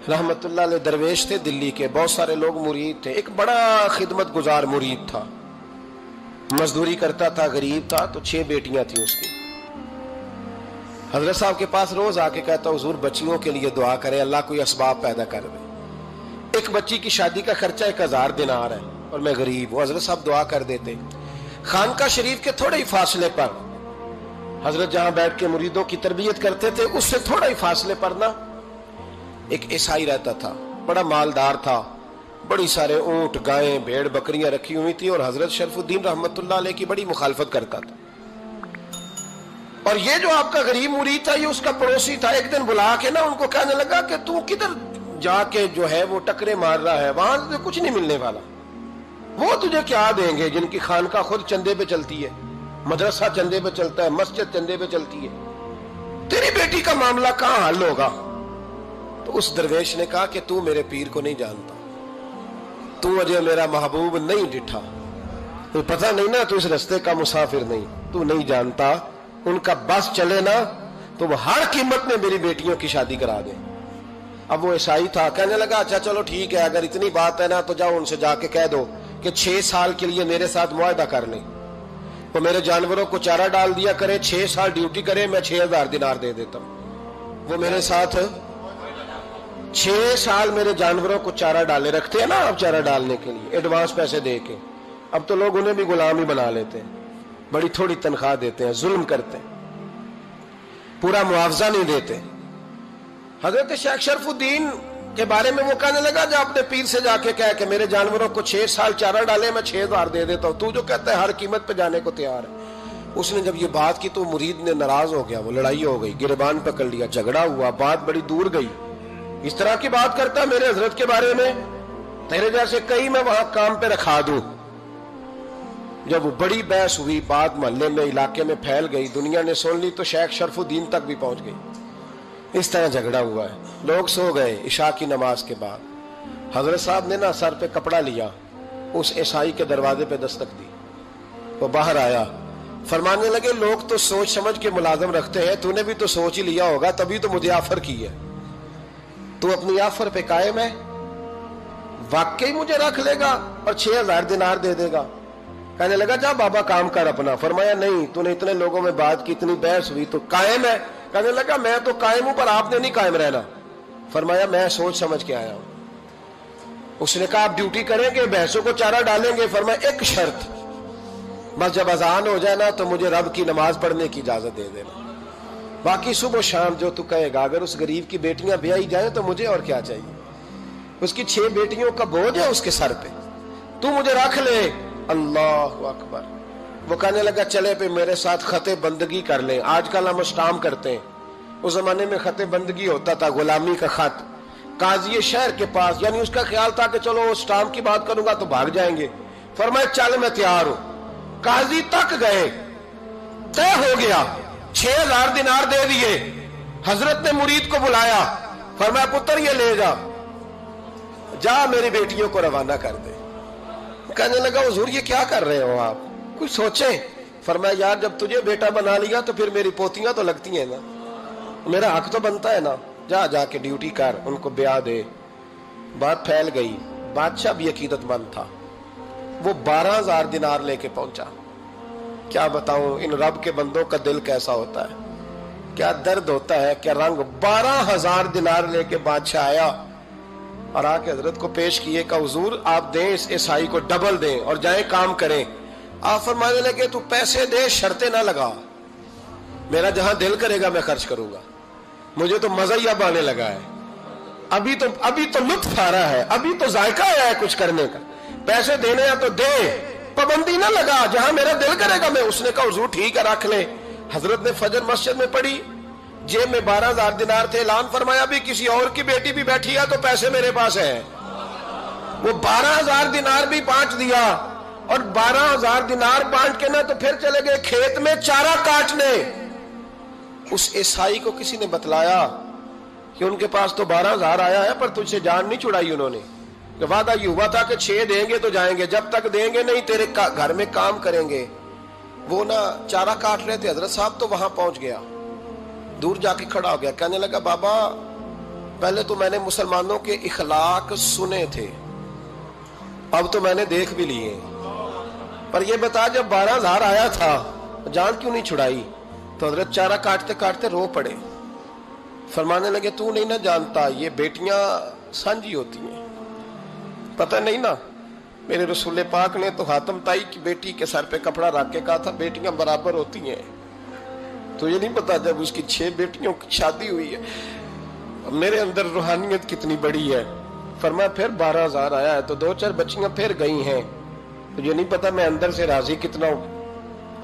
رحمت اللہ علیہ درویش تھے دلی کے، بہت سارے لوگ مرید تھے، ایک بڑا خدمت گزار مرید تھا، مزدوری کرتا تھا، غریب تھا، تو 6 بیٹیاں تھیں اس کی۔ حضرت صاحب کے پاس روز آ کے کہتا حضور بچیوں کے لیے دعا کرے، اللہ کوئی اسباب پیدا کر دے، ایک بچی کی شادی کا خرچہ 1000 دینار ہے اور میں غریب ہوں۔ حضرت صاحب دعا کر دیتے۔ خانقاہ شریف کے تھوڑے ہی فاصلے پر حضرت جہاں بیٹھ کے مریدوں کی تربیت کرتے تھے، اس سے تھوڑا ہی فاصلے پر نا ایک عیسائی رہتا تھا، بڑا مالدار تھا، بڑی سارے اونٹ، گائیں، بھیڑ، بکریاں رکھی ہوئی تھی، اور حضرت شرف الدین رحمت اللہ علیہ کی بڑی مخالفت کرتا تھا۔ اور یہ جو آپ کا غریب مرید تھا، یہ اس کا پڑوسی تھا، ایک دن بلا کے نا ان کو کہنے لگا کہ تو کدھر جا کے جو ہے وہ ٹکرے مار رہا ہے، وہاں سے کچھ نہیں ملنے والا، وہ تجھے کیا دیں گے جن کی خانقاہ خود چندے پہ چلتی ہے، مدرسہ چندے پہ چلتا ہے، مسجد چندے پہ چلتی ہے، تیری بیٹی کا معاملہ کہاں حل ہوگا؟ تو اس درویش نے کہا کہ تو میرے پیر کو نہیں جانتا، تو مجھے میرا محبوب نہیں ڈٹھا، تو پتہ نہیں نا، تو اس رستے کا مسافر نہیں، تو نہیں جانتا، ان کا بس چلے نا تو وہ ہر قیمت میں میری بیٹیوں کی شادی کرا دیں۔ اب وہ عیسائی تھا، کہنے لگا اچھا چلو ٹھیک ہے، اگر اتنی بات ہے نا تو جاؤ ان سے جا کے کہہ دو کہ 6 سال کے لیے میرے ساتھ معاہدہ کر لیں، وہ میرے جانوروں کو چارہ ڈال دیا کرے، 6 سال ڈیوٹی کرے، میں 6000 دینار دے دیتا ہوں۔ وہ میرے ساتھ 6 سال میرے جانوروں کو چارہ ڈالے، رکھتے ہیں نا آپ چارہ ڈالنے کے لیے ایڈوانس پیسے دے کے، اب تو لوگ انہیں بھی غلام ہی بنا لیتے ہیں، بڑی تھوڑی تنخواہ دیتے ہیں، ظلم کرتے ہیں، پورا معاوضہ نہیں دیتے۔ حضرت شیخ شرف الدین کے بارے میں وہ کہنے لگا جا اپنے پیر سے جا کے کہہ کہ میرے جانوروں کو 6 سال چارہ ڈالے، میں 6000 دے دیتا ہوں، تو جو کہتا ہے ہر قیمت پہ جانے کو تیار ہے۔ اس نے جب یہ بات کی تو مرید نے ناراض ہو گیا، وہ لڑائی ہو گئی، گربان پکڑ لیا، جھگڑا ہوا، بات بڑی دور گئی، اس طرح کی بات کرتا میرے حضرت کے بارے میں، تیرے جیسے کئی میں وہاں کام پہ رکھا دوں۔ جب وہ بڑی بحث ہوئی، بات محلے میں، علاقے میں پھیل گئی، دنیا نے سن لی تو شیخ شرف الدین تک بھی پہنچ گئی۔ اس طرح جھگڑا ہوا ہے، لوگ سو گئے عشاء کی نماز کے بعد۔ حضرت صاحب نے نا سر پہ کپڑا لیا، اس عیسائی کے دروازے پہ دستک دی، وہ باہر آیا، فرمانے لگے لوگ تو سوچ سمجھ کے ملازم رکھتے ہیں، تو نے بھی تو سوچ ہی لیا ہوگا، تبھی تو مجھے آفر کی ہے، تو اپنی آفر پہ قائم ہے، واقعی مجھے رکھ لے گا اور 6000 دینار دے دے گا؟ کہنے لگا جا بابا کام کر اپنا۔ فرمایا نہیں، تو نے اتنے لوگوں میں بات کی، اتنی بحث ہوئی، تو قائم ہے؟ کہنے لگا میں تو قائم ہوں، پر آپ نے نہیں قائم رہنا۔ فرمایا میں سوچ سمجھ کے آیا ہوں۔ اس نے کہا آپ ڈیوٹی کریں گے، بحثوں کو چارہ ڈالیں گے؟ فرمایا ایک شرط، بس جب اذان ہو جائے نا تو مجھے رب کی نماز پڑھنے کی اجازت دے دینا، باقی صبح و شام جو تو کہے گا۔ اگر اس غریب کی بیٹیاں بیائی جائیں تو مجھے اور کیا چاہیے، اس کی 6 بیٹیوں کا بوجھ ہے اس کے سر پہ، تو مجھے رکھ لے۔ اللہ اکبر۔ وہ کہنے لگا چلے پہ میرے ساتھ خط بندگی کر لیں، آج کل ہم اسٹام کرتے ہیں، اس زمانے میں خط بندگی ہوتا تھا، غلامی کا خط، قاضی شہر کے پاس، یعنی اس کا خیال تھا کہ چلو اسٹام کی بات کروں گا تو بھاگ جائیں گے۔ فرمایا چل میں تیار ہوں۔ قاضی تک گئے، طے ہو گیا، 6000 دینار دے دیے۔ حضرت نے مرید کو بلایا، فرمایا پتر یہ لے جا، جا میری بیٹیوں کو روانہ کر دے۔ کہنے لگا حضور یہ کیا کر رہے ہو آپ، کچھ سوچیں۔ فرمایا یار جب تجھے بیٹا بنا لیا تو پھر میری پوتیاں تو لگتی ہیں نا، میرا حق تو بنتا ہے نا، جا کے ڈیوٹی کر، ان کو بیاہ دے۔ بات پھیل گئی، بادشاہ بھی عقیدت مند تھا، وہ 12000 دینار لے کے پہنچا۔ کیا بتاؤں ان رب کے بندوں کا دل کیسا ہوتا ہے، کیا درد ہوتا ہے، کیا رنگ۔ 12000 دینار لے کے بادشاہ آیا اور آ کے حضرت کو پیش کیے کہ حضور آپ دیں اس عیسائی کو ڈبل دیں اور جائیں کام کریں۔ آپ فرمانے لگے تو پیسے دے، شرطیں نہ لگا، میرا جہاں دل کرے گا میں خرچ کروں گا، مجھے تو مزہ ہی اب آنے لگا ہے، ابھی تو لطف آ رہا ہے، ابھی تو ذائقہ آیا ہے کچھ کرنے کا، پیسے دینے ہیں تو دے، پابندی نہ لگا، جہاں میرا دل کرے گا میں۔ اس نے کہا حضور ٹھیک ہے رکھ لیں۔ حضرت نے فجر مسجد میں پڑھی، جیب میں 12000 دینار تھے، اعلان فرمایا بھی کسی اور کی بیٹی بھی بیٹھی ہے تو پیسے میرے پاس ہیں۔ وہ 12000 دینار بھی بانٹ دیا، اور 12000 دینار بانٹ کے نا تو پھر چلے گئے کھیت میں چارہ کاٹنے۔ اس عیسائی کو کسی نے بتلایا کہ ان کے پاس تو 12000 آیا ہے، پر تجھ سے جان نہیں چھڑائی انہوں نے، کہ وعدہ یہ ہوا تھا کہ 6 دیں گے تو جائیں گے، جب تک دیں گے نہیں تیرے گھر میں کام کریں گے۔ وہ نا چارہ کاٹ رہے تھے، حضرت صاحب تو وہاں پہنچ گیا، دور جا کے کھڑا ہو گیا، کہنے لگا بابا پہلے تو میں نے مسلمانوں کے اخلاق سنے تھے، اب تو میں نے دیکھ بھی لیے، پر یہ بتا جب 12,000 آیا تھا جان کیوں نہیں چھڑائی؟ تو حضرت چارہ کاٹتے کاٹتے رو پڑے، فرمانے لگے تو نہیں نہ جانتا یہ بیٹیاں سانجی ہوتی ہیں، پتہ نہیں نا؟ میرے رسول پاک نے تو حاتم تائی کی بیٹی کے سر پہ کپڑا رکھ کے کہا تھا بیٹیاں برابر ہوتی ہیں، تو یہ نہیں پتا جب اس کی 6 بیٹیوں کی شادی ہوئی ہے میرے اندر روحانیت کتنی بڑی ہے۔ فرمایا پھر 12,000 آیا ہے تو 2-4 بچیاں پھر گئی ہیں، تو یہ نہیں پتا میں اندر سے راضی کتنا ہوں،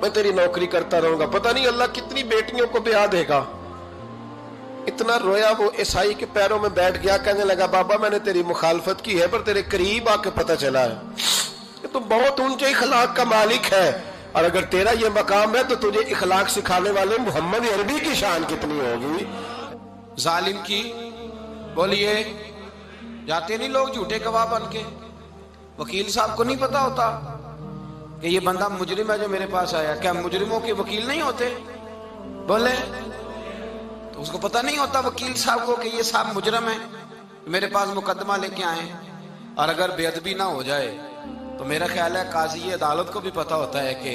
میں تیری نوکری کرتا رہوں گا، پتہ نہیں اللہ کتنی بیٹیوں کو بیاہ دے گا۔ اتنا رویا وہ عیسائی کے پیروں میں بیٹھ گیا، کہنے لگا بابا میں نے تیری مخالفت کی ہے پر تیرے قریب آ کے پتہ چلا ہے کہ تو بہت اونچے اخلاق کا مالک ہے، اور اگر تیرا یہ مقام ہے تو تجھے اخلاق سکھانے والے محمد عربی کی شان کتنی ہوگی۔ ظالم کی بولیے جاتے نہیں لوگ جھوٹے گواہ بن کے، وکیل صاحب کو نہیں پتا ہوتا کہ یہ بندہ مجرم ہے جو میرے پاس آیا، کیا مجرموں کے وکیل نہیں ہوتے؟ بولے تو اس کو پتہ نہیں ہوتا وکیل صاحب کو کہ یہ صاحب مجرم ہے، میرے پاس مقدمہ لے کے آئے، اور اگر بے ادبی نہ ہو جائے تو میرا خیال ہے قاضی عدالت کو بھی پتا ہوتا ہے کہ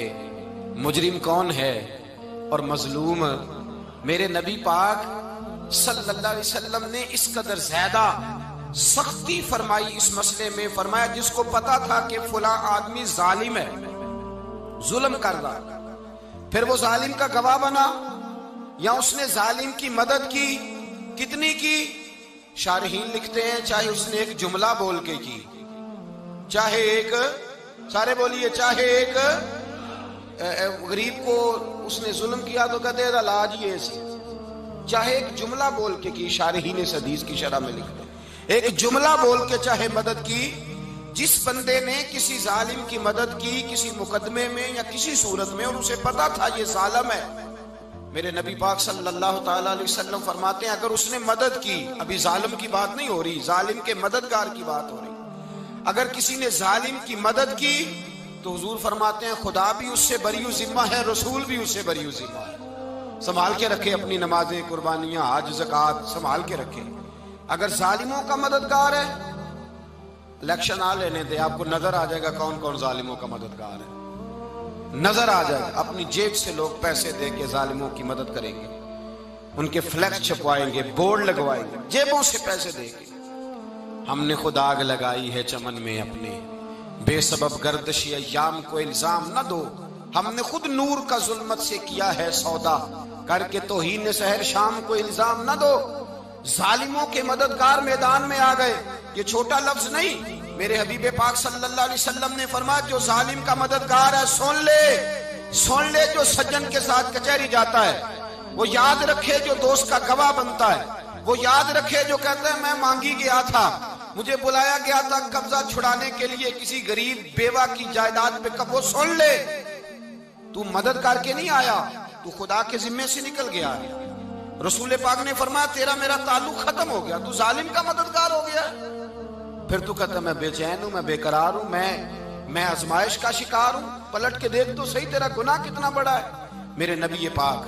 مجرم کون ہے اور مظلوم۔ میرے نبی پاک صلی اللہ علیہ وسلم نے اس قدر زیادہ سختی فرمائی اس مسئلے میں، فرمایا جس کو پتا تھا کہ فلاں آدمی ظالم ہے، ظلم کر رہا، پھر وہ ظالم کا گواہ بنا یا اس نے ظالم کی مدد کی، کتنی کی؟ شارحین لکھتے ہیں چاہے اس نے ایک جملہ بول کے کی، چاہے ایک، سارے بولیے، چاہے ایک غریب کو اس نے ظلم کیا تو کہتے ہیں علاج یہ سی، چاہے ایک جملہ بول کے کی، شارحین اس حدیث کی شرح میں لکھتے ہیں ایک جملہ بول کے چاہے مدد کی، جس بندے نے کسی ظالم کی مدد کی کسی مقدمے میں یا کسی صورت میں اور اسے پتا تھا یہ ظالم ہے، میرے نبی پاک صلی اللہ تعالیٰ علیہ وسلم فرماتے ہیں اگر اس نے مدد کی، ابھی ظالم کی بات نہیں ہو رہی، ظالم کے مددگار کی بات ہو رہی، اگر کسی نے ظالم کی مدد کی تو حضور فرماتے ہیں خدا بھی اس سے بری و ذمہ ہے، رسول بھی اس سے بری و ذمہ ہے۔ سنبھال کے رکھے اپنی نمازیں، قربانیاں، حج، زکوٰۃ سنبھال کے رکھے۔ اگر ظالموں کا مددگار ہے، الیکشن آ لینے دے، آپ کو نظر آ جائے گا کون کون ظالموں کا مددگار ہے، نظر آ جائے گا۔ اپنی جیب سے لوگ پیسے دے کے ظالموں کی مدد کریں گے، ان کے فلیکس چھپوائیں گے، بورڈ لگوائیں گے، جیبوں سے پیسے دے گے۔ ہم نے خود آگ لگائی ہے چمن میں اپنے، بے سبب گردشی ایام کو الزام نہ دو، ہم نے خود نور کا ظلمت سے کیا ہے سودا، کر کے توہین سحر شام کو الزام نہ دو۔ ظالموں کے مددگار میدان میں آ گئے، یہ چھوٹا لفظ نہیں، میرے حبیب پاک صلی اللہ علیہ وسلم نے فرمایا جو ظالم کا مددگار ہے سن لے جو سجن کے ساتھ کچہری جاتا ہے، وہ یاد رکھے جو دوست کا گواہ بنتا ہے، وہ یاد رکھے جو کہتا ہے میں مانگی گیا تھا، مجھے بلایا گیا تھا قبضہ چھڑانے کے لیے کسی غریب بیوہ کی جائیداد پہ، وہ سن لے تو مدد کر کے نہیں آیا، تو خدا کے ذمے سے نکل گیا ہے۔ رسول پاک نے فرمایا تیرا میرا تعلق ختم ہو گیا، تو ظالم کا مددگار ہو گیا، پھر تو کہتا میں بے چین ہوں، میں بے قرار ہوں، میں آزمائش کا شکار ہوں، پلٹ کے دیکھ تو صحیح تیرا گناہ کتنا بڑا ہے۔ میرے نبی پاک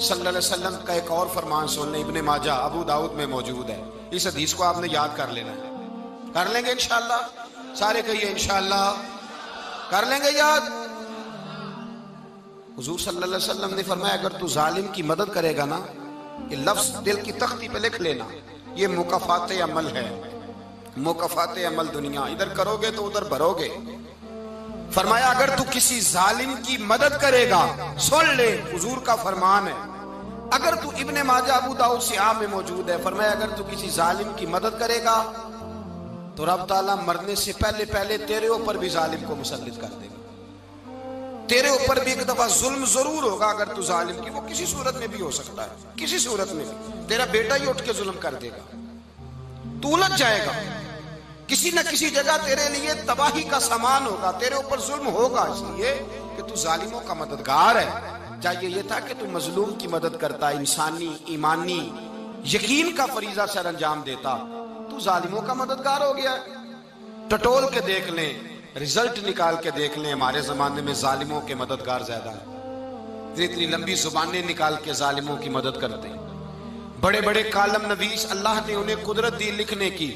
صلی اللہ علیہ وسلم کا ایک اور فرمان سن لیں، ابن ماجہ ابو داؤد میں موجود ہے، اس حدیث کو آپ نے یاد کر لینا ہے، کر لیں گے انشاءاللہ، سارے کہیے انشاءاللہ، کر لیں گے یاد۔ حضور صلی اللہ علیہ وسلم نے فرمایا اگر تو ظالم کی مدد کرے گا نا، یہ لفظ دل کی تختی پہ لکھ لینا، یہ مکافات عمل ہے، مکافات عمل دنیا، ادھر کرو گے تو ادھر بھرو گے۔ فرمایا اگر تو کسی ظالم کی مدد کرے گا، سن لے حضور کا فرمان ہے، اگر تو ابن ماجہ ابو داؤد سیاہ میں موجود ہے، فرمایا اگر تو کسی ظالم کی مدد کرے گا تو رب تعالیٰ مرنے سے پہلے پہلے تیرے اوپر بھی ظالم کو مسلط کر دے گا، تیرے اوپر بھی ایک دفعہ ظلم ضرور ہوگا اگر تو ظالم کی، وہ کسی صورت میں بھی ہو سکتا ہے، کسی صورت میں بھی، تیرا بیٹا ہی اٹھ کے ظلم کر دے گا، تو الجھ جائے گا، کسی نہ کسی جگہ تیرے لیے تباہی کا سامان ہوگا، تیرے اوپر ظلم ہوگا، اس لیے کہ تو ظالموں کا مددگار ہے۔ چاہیے یہ تھا کہ تو مظلوم کی مدد کرتا، انسانی ایمانی یقین کا فریضہ سر انجام دیتا، تو ظالموں کا مددگار ہو گیا۔ ٹٹول کے دیکھ لیں، رزلٹ نکال کے دیکھ لیں، ہمارے زمانے میں ظالموں کے مددگار زیادہ ہیں، اتنی لمبی زبانیں نکال کے ظالموں کی مدد کرتے ہیں، بڑے بڑے کالم نویس اللہ نے انہیں قدرت دی لکھنے کی،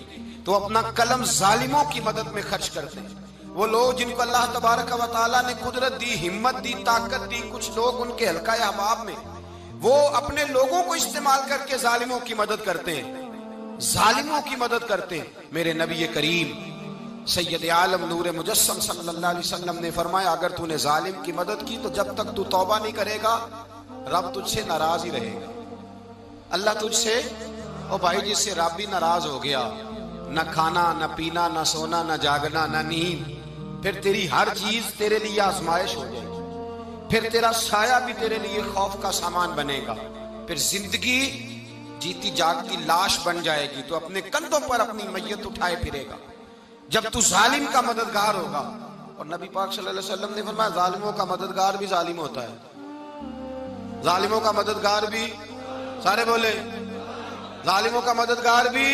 تو اپنا قلم ظالموں کی مدد میں خرچ کرتے ہیں۔ وہ لوگ جن کو اللہ تبارک و تعالیٰ نے قدرت دی، ہمت دی، طاقت دی، کچھ لوگ ان کے حلقہ احباب میں، وہ اپنے لوگوں کو استعمال کر کے ظالموں کی مدد کرتے ہیں، ظالموں کی مدد کرتے ہیں۔ میرے نبی کریم سید عالم نور مجسم صلی اللہ علیہ وسلم نے فرمایا اگر تو نے ظالم کی مدد کی تو جب تک تو توبہ نہیں کرے گا رب تجھ سے ناراض ہی رہے گا۔ اللہ تجھ سے، او بھائی جس سے رب بھی ناراض ہو گیا، نہ کھانا نہ پینا نہ سونا نہ جاگنا نہ نیند، پھر تیری ہر چیز تیرے لیے آزمائش ہو جائے گی، پھر تیرا سایہ بھی تیرے لیے خوف کا سامان بنے گا، پھر زندگی جیتی جاگتی لاش بن جائے گی، تو اپنے کندھوں پر اپنی میت اٹھائے پھرے گا جب تو ظالم کا مددگار ہوگا۔ اور نبی پاک صلی اللہ علیہ وسلم نے فرمایا ظالموں کا مددگار بھی ظالم ہوتا ہے، ظالموں کا مددگار بھی، سارے بولے ظالموں کا مددگار بھی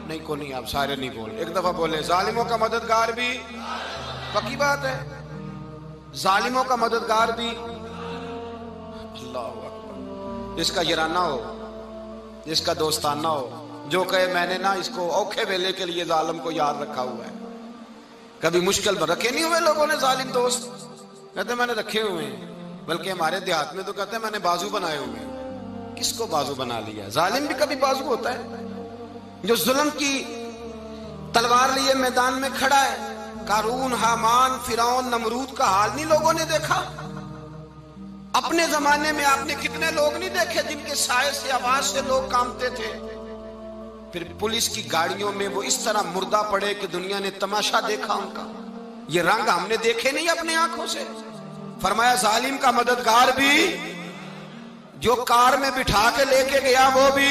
نہیں، کو نہیں، آپ سارے نہیں بولے، ایک دفعہ بولے ظالموں کا مددگار بھی، پکی بات ہے، ظالموں کا مددگار بھی۔ اللہ اکبر، جس کا یارانہ ہو، جس کا دوستانہ ہو، جو کہے میں نے نا اس کو اوکھے ویلے کے لیے ظالم کو یاد رکھا ہوا ہے۔ کبھی مشکل میں رکھے نہیں ہوئے لوگوں نے ظالم دوست، کہتے میں نے رکھے ہوئے ہیں، بلکہ ہمارے دیہات میں تو کہتے ہیں میں نے بازو بنائے ہوئے ہیں۔ کس کو بازو بنا لیا؟ ظالم بھی کبھی بازو ہوتا ہے، جو ظلم کی تلوار لیے میدان میں کھڑا ہے۔ قارون، حامان، فرعون، نمرود کا حال نہیں لوگوں نے دیکھا؟ اپنے زمانے میں آپ نے کتنے لوگ نہیں دیکھے جن کے سائے سے، آواز سے لوگ کانپتے تھے؟ پھر پولیس کی گاڑیوں میں وہ اس طرح مردہ پڑے کہ دنیا نے تماشا دیکھا ان کا۔ یہ رنگ ہم نے دیکھے نہیں اپنے آنکھوں سے۔ فرمایا ظالم کا مددگار بھی، جو کار میں بٹھا کے لے کے گیا وہ بھی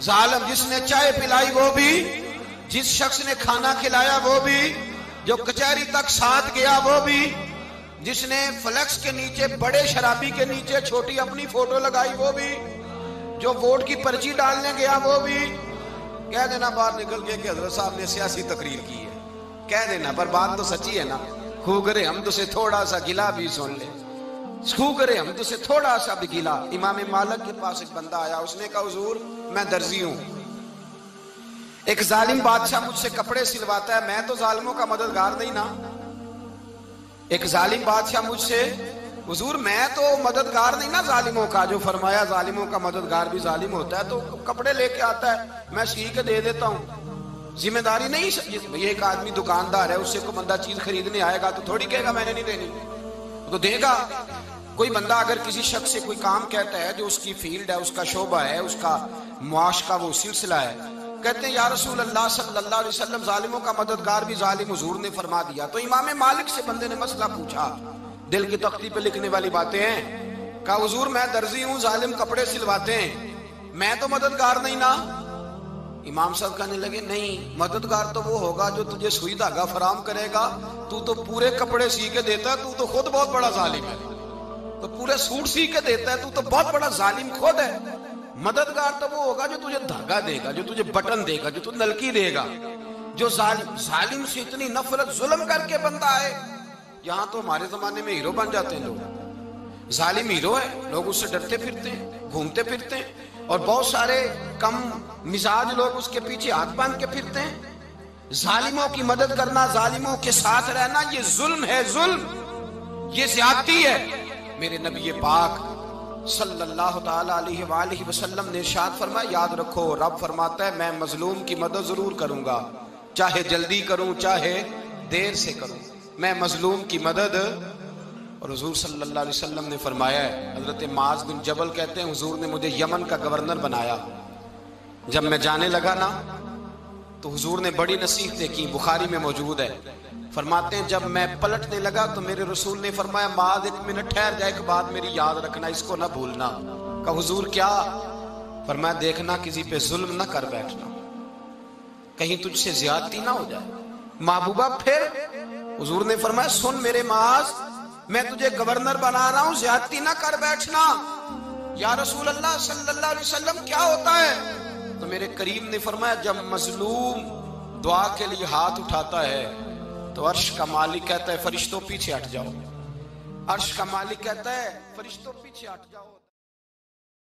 ظالم، جس نے چائے پلائی وہ بھی، جس شخص نے کھانا کھلایا وہ بھی، جو کچہری تک ساتھ گیا وہ بھی، جس نے فلیکس کے نیچے بڑے شرابی کے نیچے چھوٹی اپنی فوٹو لگائی وہ بھی، جو ووٹ کی پرچی ڈالنے گیا وہ بھی۔ کہہ دینا باہر نکل کے کہ حضرت صاحب نے سیاسی تقریر کی ہے، کہہ دینا، پر بات تو سچی ہے نا۔ خو کرے ہم تو سے تھوڑا سا گلا بھی سن لے، خو کرے ہم تو سے تھوڑا سا بھی گلا۔ امام مالک کے پاس ایک بندہ آیا، اس نے کہا حضور میں درزی ہوں، ایک ظالم بادشاہ مجھ سے کپڑے سلواتا ہے، میں تو ظالموں کا مددگار نہیں نا۔ ایک ظالم بادشاہ مجھ سے، حضور میں تو مددگار نہیں نا ظالموں کا، جو فرمایا ظالموں کا مددگار بھی ظالم ہوتا ہے، تو کپڑے لے کے آتا ہے میں سی کے دے دیتا ہوں، ذمہ داری نہیں۔ یہ ایک آدمی دکاندار ہے، اس سے کوئی بندہ چیز خریدنے آئے گا تو تھوڑی کہے گا میں نے نہیں دینی، تو دے گا۔ کوئی بندہ اگر کسی شخص سے کوئی کام کہتا ہے جو اس کی فیلڈ ہے، اس کا شعبہ ہے، اس کا معاش کا وہ سلسلہ ہے، کہتے ہیں یا رسول اللہ صلی اللہ علیہ وسلم ظالموں کا مددگار بھی ظالم، حضور نے فرما دیا۔ تو امام مالک سے بندے نے مسئلہ پوچھا، دل کی تختی پہ لکھنے والی باتیں ہیں، کہا حضور میں درزی ہوں، ظالم کپڑے سلواتے ہیں، میں تو مددگار نہیں نا۔ امام صاحب کہنے لگے نہیں، مددگار تو وہ ہوگا جو تجھے سوئی دھاگا فراہم کرے گا، تو پورے کپڑے سی کے دیتا ہے، تو خود بہت بڑا ظالم ہے، تو پورے سوٹ سی کے دیتا ہے، تو بہت بڑا ظالم خود ہے۔ مددگار تو وہ ہوگا جو تجھے دھاگا دے گا، جو تجھے بٹن دے گا، جو تجھے نلکی دے گا۔ جو ظالم سے اتنی نفرت ظلم کر کے بندہ ہے، یہاں تو ہمارے زمانے میں ہیرو بن جاتے ہیں لوگ، ظالم ہیرو ہے، لوگ اس سے ڈرتے پھرتے ہیں، گھومتے پھرتے ہیں، اور بہت سارے کم مزاج لوگ اس کے پیچھے ہاتھ باندھ کے پھرتے ہیں۔ ظالموں کی مدد کرنا، ظالموں کے ساتھ رہنا، یہ ظلم ہے، ظلم، یہ زیادتی ہے۔ میرے نبی پاک صلی اللہ تعالی علیہ وآلہ وسلم نے ارشاد فرمایا یاد رکھو، رب فرماتا ہے میں مظلوم کی مدد ضرور کروں گا، چاہے جلدی کروں چاہے دیر سے کروں، میں مظلوم کی مدد۔ اور حضور صلی اللہ علیہ وسلم نے فرمایا ہے، حضرت معاذ بن جبل کہتے ہیں حضور نے مجھے یمن کا گورنر بنایا، جب میں جانے لگا نا تو حضور نے بڑی نصیحتیں کی، بخاری میں موجود ہے، فرماتے ہیں جب میں پلٹنے لگا تو میرے رسول نے فرمایا معاذ ایک منٹ ٹھہر جا، ایک بات میری یاد رکھنا، اس کو نہ بھولنا۔ کہا حضور کیا؟ فرمایا دیکھنا کسی پہ ظلم نہ کر بیٹھنا، کہیں تجھ سے زیادتی نہ ہو جائے۔ محبوبہ پھر حضور نے فرمایا سن میرے معاذ، میں تجھے گورنر بنا رہا ہوں، زیادتی نہ کر بیٹھنا۔ یا رسول اللہ صلی اللہ علیہ وسلم کیا ہوتا ہے؟ تو میرے کریم نے فرمایا جب مظلوم دعا کے لیے ہاتھ اٹھاتا ہے تو عرش کا مالک کہتا ہے فرشتوں پیچھے ہٹ جاؤ، عرش کا مالک کہتا ہے فرشتوں پیچھے ہٹ جاؤ۔